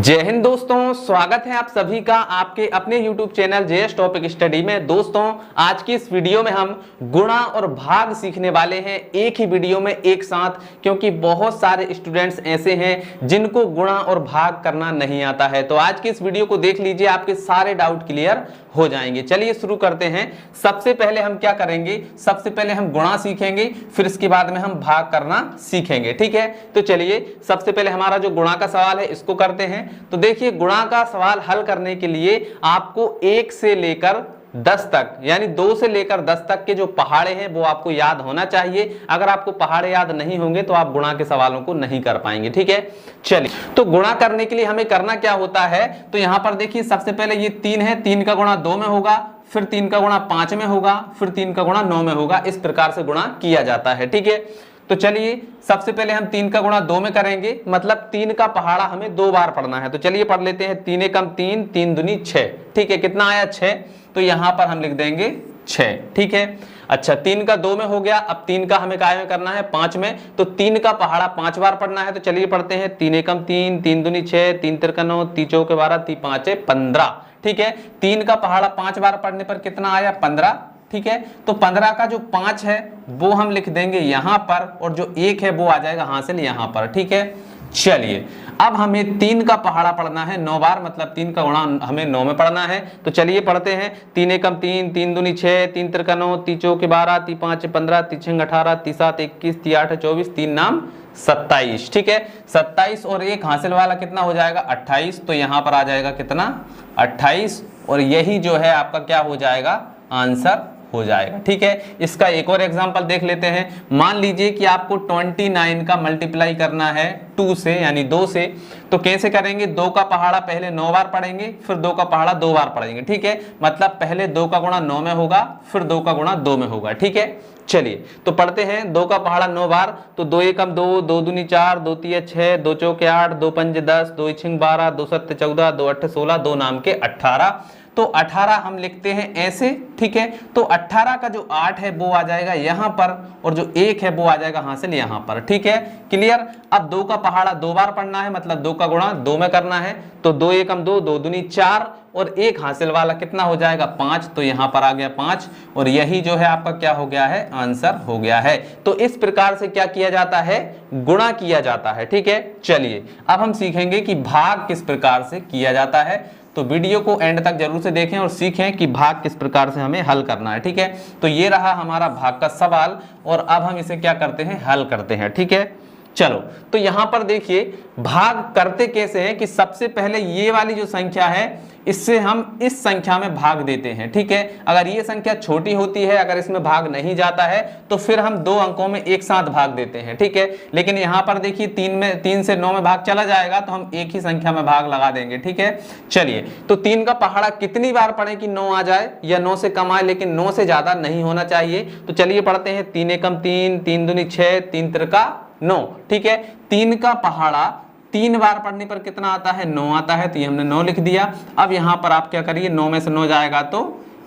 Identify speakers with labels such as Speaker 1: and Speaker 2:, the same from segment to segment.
Speaker 1: जय हिंद दोस्तों, स्वागत है आप सभी का आपके अपने YouTube channel JS topic study में। दोस्तों, आज की इस वीडियो में हम गुणा और भाग सीखने वाले हैं एक ही वीडियो में एक साथ, क्योंकि बहुत सारे स्टूडेंट्स ऐसे हैं जिनको गुणा और भाग करना नहीं आता है। तो आज की इस वीडियो को देख लीजिए, आपके सारे डाउट क्लियर हो जाएंगे। चलिए शुरू करते हैं। सबसे पहले हम क्या करेंगे, सबसे पहले हम गुणा सीखेंगे, फिर इसके बाद में हम भाग करना सीखेंगे। ठीक है, तो चलिए सबसे पहले हमारा जो गुणा का सवाल है इसको करते हैं। तो देखिए, गुणा का सवाल हल करने के लिए आपको 1 से लेकर 10 तक, यानी 2 से लेकर 10 तक के जो पहाड़े हैं वो आपको याद होना चाहिए। अगर आपको पहाड़े याद नहीं होंगे तो आप गुणा के सवालों को नहीं कर पाएंगे। ठीक है, चलिए तो गुणा करने के लिए हमें करना क्या होता है, तो यहां पर देखिए सबसे पहले ये 3 है, 3 का गुणा 2 में होगा, फिर 3 का गुणा 5 में होगा, फिर 3 का गुणा 9 में होगा। इस प्रकार से गुणा किया जाता है। ठीक है, तो चलिए सबसे पहले हम 3 का गुणा 2 में करेंगे, मतलब 3 का पहाड़ा हमें 2 बार पढ़ना है। तो चलिए पढ़ लेते हैं। 3 एकम 3, 3 दूनी 6। ठीक है, कितना आया 6, तो यहां पर हम लिख देंगे 6। ठीक है, अच्छा 3 का 2 में हो गया। अब 3 का हमें काय में करना है 5 में, तो 3 का पहाड़ा 5 बार पढ़ना है। तो चलिए पढ़ते हैं। 3 एकम 3, 3 दूनी 6, 3 तिरका 9, 3 चौके 12, 3 पांचे 15। ठीक है, 3 का पहाड़ा 5 बार पढ़ने पर कितना आया 15। ठीक है, तो 15 का जो 5 है वो हम लिख देंगे यहां पर, और जो 1 है वो आ जाएगा हासिल यहां पर। ठीक है, चलिए अब हमें 3 का पहाड़ा पढ़ना है 9 बार, मतलब 3 का गुणा हमें 9 में पढ़ना है। तो चलिए पढ़ते हैं। 3 एकम 3, 3 दूनी 6, 3 तिरका 9, 3 चौके 12, 3 पांचे 15, 3 छंग 18, 3 7 21, 3 8 24, 3 नाम 27। ठीक है, 27 और 1 हासिल वाला कितना हो जाएगा 28। तो यहां पर आ जाएगा कितना 28, और यही जो है आपका क्या हो जाएगा आंसर हो जाएगा। ठीक है, इसका एक और एग्जांपल देख लेते हैं। मान लीजिए कि आपको 29 का मल्टीप्लाई करना है 2 से, यानी 2 से। तो कैसे करेंगे, 2 का पहाड़ा पहले 9 बार पढ़ेंगे, फिर 2 का पहाड़ा 2 बार पढ़ेंगे। ठीक है, मतलब पहले 2 का गुणा 9 में होगा, फिर 2 का गुणा 2 में होगा। ठीक है, चलिए तो पढ़ते हैं। 2 का पहाड़ा 9 बार, तो 2 एकम 2, 2 दूनी 4, 2 तिया 6, 2 चौके 8, 2 पंजे 10, 2 छिंग 12, 2 सत्ते 14, 2 अट्ठे 16, 2 नाम के 18। तो 18 हम लिखते हैं ऐसे। ठीक है, तो 18 का जो 8 है वो आ जाएगा यहां पर, और जो 1 है वो आ जाएगा हासिल यहां पर। ठीक है, क्लियर। अब 2 का पहाड़ा 2 बार पढ़ना है, मतलब 2 का गुणा 2 में करना है। तो 2 एकम 2, 2 दूनी 4, और 1 हासिल वाला कितना हो जाएगा 5। तो यहां पर आ गया 5, और यही जो है आपका क्या हो गया है आंसर हो गया है। तो इस प्रकार से क्या किया जाता है, गुणा किया जाता है। ठीक है, चलिए अब हम सीखेंगे कि भाग किस प्रकार से किया जाता है। तो वीडियो को एंड तक जरूर से देखें और सीखें कि भाग किस प्रकार से हमें हल करना है। ठीक है, तो ये रहा हमारा भाग का सवाल, और अब हम इसे क्या करते हैं, हल करते हैं। ठीक है, चलो तो यहां पर देखिए भाग करते कैसे हैं कि सबसे पहले ये वाली जो संख्या है इससे हम इस संख्या में भाग देते हैं। ठीक है, अगर ये संख्या छोटी होती है, अगर इसमें भाग नहीं जाता है, तो फिर हम 2 अंकों में एक साथ भाग देते हैं। ठीक है, लेकिन यहां पर देखिए 3 से 9 में भाग चला जाएगा, तो हम एक ही संख्या में भाग लगा देंगे। ठीक है, चलिए तो 3 का पहाड़ा कितनी बार पढ़े कि 9 आ जाए या 9 से कम आए, लेकिन 9 से ज्यादा नहीं होना चाहिए। तो चलिए पढ़ते हैं। 3 एकम 3, 3 दूनी 6, 3 तिरका 9। ठीक है, 3 का पहाड़ा 3 बार पढ़ने पर कितना आता है 9 आता है, तो ये हमने 9 लिख दिया। अब यहां पर आप क्या करिए, 9 में से 9 जाएगा तो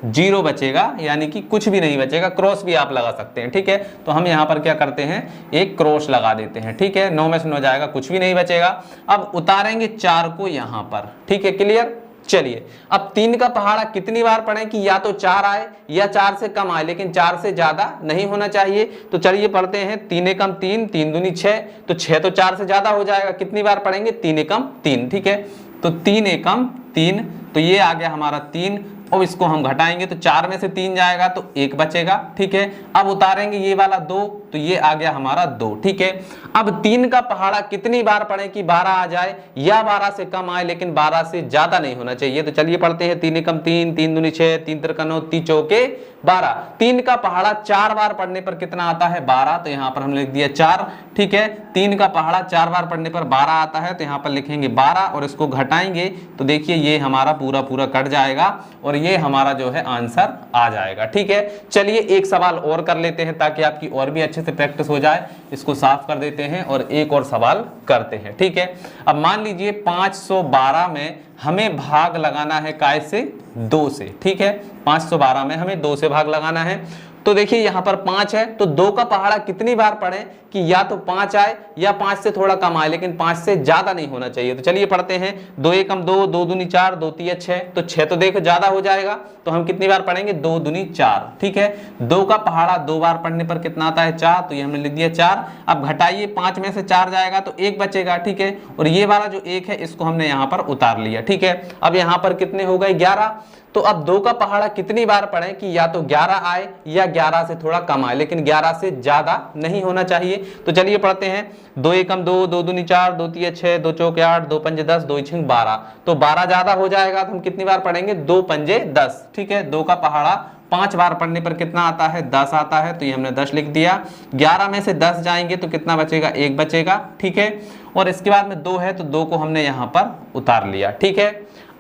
Speaker 1: 0 बचेगा, यानी कि कुछ भी नहीं बचेगा। क्रॉस भी आप लगा सकते हैं। ठीक है, तो हम यहां पर क्या करते हैं, एक क्रॉस लगा देते हैं। ठीक है, 9 में से 9 जाएगा, कुछ भी नहीं बचेगा। अब उतारेंगे 4 को यहां पर। ठीक है, क्लियर। चलिए अब 3 का पहाड़ा कितनी बार पढ़ें कि या तो 4 आए या 4 से कम आए, लेकिन 4 से ज्यादा नहीं होना चाहिए। तो चलिए पढ़ते हैं। 3 एकम 3, 3 दूनी 6, तो 6 तो 4 से ज्यादा हो जाएगा। कितनी बार पढ़ेंगे, 3 एकम 3। ठीक है, तो 3 एकम 3, तो ये आ गया हमारा 3, और इसको हम घटाएंगे तो 4 में से 3 जाएगा तो 1 बचेगा। ठीक है, अब उतारेंगे ये वाला 2, तो ये आ गया हमारा 2। ठीक है, अब 3 का पहाड़ा कितनी बार पढ़े कि 12 आ जाए या 12 से कम आए, लेकिन 12 से ज्यादा नहीं होना चाहिए। तो चलिए पढ़ते हैं। 3 एकम 3, 3 दूनी 6, 3 तिरका 9, 3 चौके 12। 3 का पहाड़ा 4 बार पढ़ने पर कितना आता है 12, तो यहां पर हम लिख दिया 4। ठीक है, 3 का पहाड़ा 4 बार पढ़ने पर 12 आता है, तो यहां पर लिखेंगे 12, और इसको घटाएंगे तो देखिए ये हमारा पूरा पूरा कट जाएगा, और ये हमारा जो है आंसर आ जाएगा। ठीक है, चलिए एक सवाल और कर लेते हैं ताकि आपकी और भी अच्छे से प्रैक्टिस हो जाए। इसको साफ कर देते हैं और एक और सवाल करते हैं। ठीक है, अब मान लीजिए 512 में हमें भाग लगाना है काय से, 2 से। ठीक है, 512 में हमें 2 से भाग लगाना है। तो देखिए यहाँ पर 5 है, तो 2 का पहाड़ा कितनी बार पढ़ें कि या तो 5 आए या 5 से थोड़ा कम आए, लेकिन 5 से ज्यादा नहीं होना चाहिए। तो चलिए पढ़ते हैं। 2 एकम 2, 2 दूनी 4, 2 तिया 6, तो 6 तो देखो ज्यादा हो जाएगा, तो हम कितनी बार पढ़ेंगे 2 दूनी 4। ठीक है, 2 का पहाड़ा 2 बार पढ़ने पर कितना आता है 4, तो ये हमने लिख दिया 4। अब घटाइए, 5 में से 4 जाएगा तो 1 बचेगा। ठीक है, और ये वाला जो 1 है इसको हमने यहाँ पर उतार लिया। ठीक है, अब यहाँ पर कितने हो गए 11। तो अब 2 का पहाड़ा कितनी बार पढ़ें कि या तो 11 आए या 11 से थोड़ा कम आए, लेकिन 11 से ज्यादा नहीं होना चाहिए। तो चलिए पढ़ते हैं। 2 एकम 2, 2 दूनी 4, 2 तिया 6, 2 चौके 8, 2 पंजे 10, 2 छींक 12। तो 12 ज्यादा हो जाएगा, तो हम कितनी बार पढ़ेंगे 2 पंजे 10। ठीक है, 2 का पहाड़ा 5 बार पढ़ने पर कितना आता है 10 आता है, तो ये हमने 10 लिख दिया। 11 में से 10 जाएंगे तो कितना बचेगा 1 बचेगा। ठीक है, और इसके बाद में 2 है, तो 2 को हमने यहाँ पर उतार लिया। ठीक है,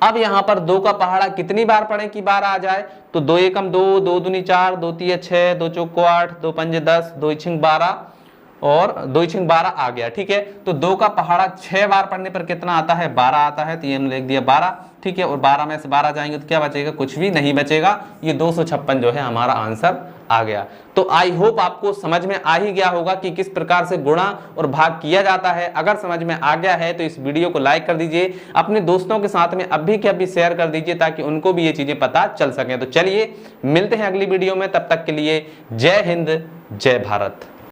Speaker 1: अब यहाँ पर 2 का पहाड़ा कितनी बार पढ़ें कि 12 आ जाए, तो 2 एकम 2, 2 दूनी 4, 2 तिया 6, 2 चौको 8, 2 पंजे 10, 2 छींक 12 और 2 छींक 12 आ गया। ठीक है, तो 2 का पहाड़ा 6 बार पढ़ने पर कितना आता है 12 आता है, तो ये हमने लिख दिया 12। ठीक है, और 12 में से 12 जाएंगे तो क्या बचेगा, कुछ भी नहीं बचेगा। ये 256 जो है हमारा आंसर आ गया। तो आई होप आपको समझ में आ ही गया होगा कि किस प्रकार से गुणा और भाग किया जाता है। अगर समझ में आ गया है तो इस वीडियो को लाइक कर दीजिए, अपने दोस्तों के साथ में अभी के अभी शेयर कर दीजिए ताकि उनको भी ये चीजें पता चल सके। तो चलिए मिलते हैं अगली वीडियो में, तब तक के लिए जय हिंद जय भारत।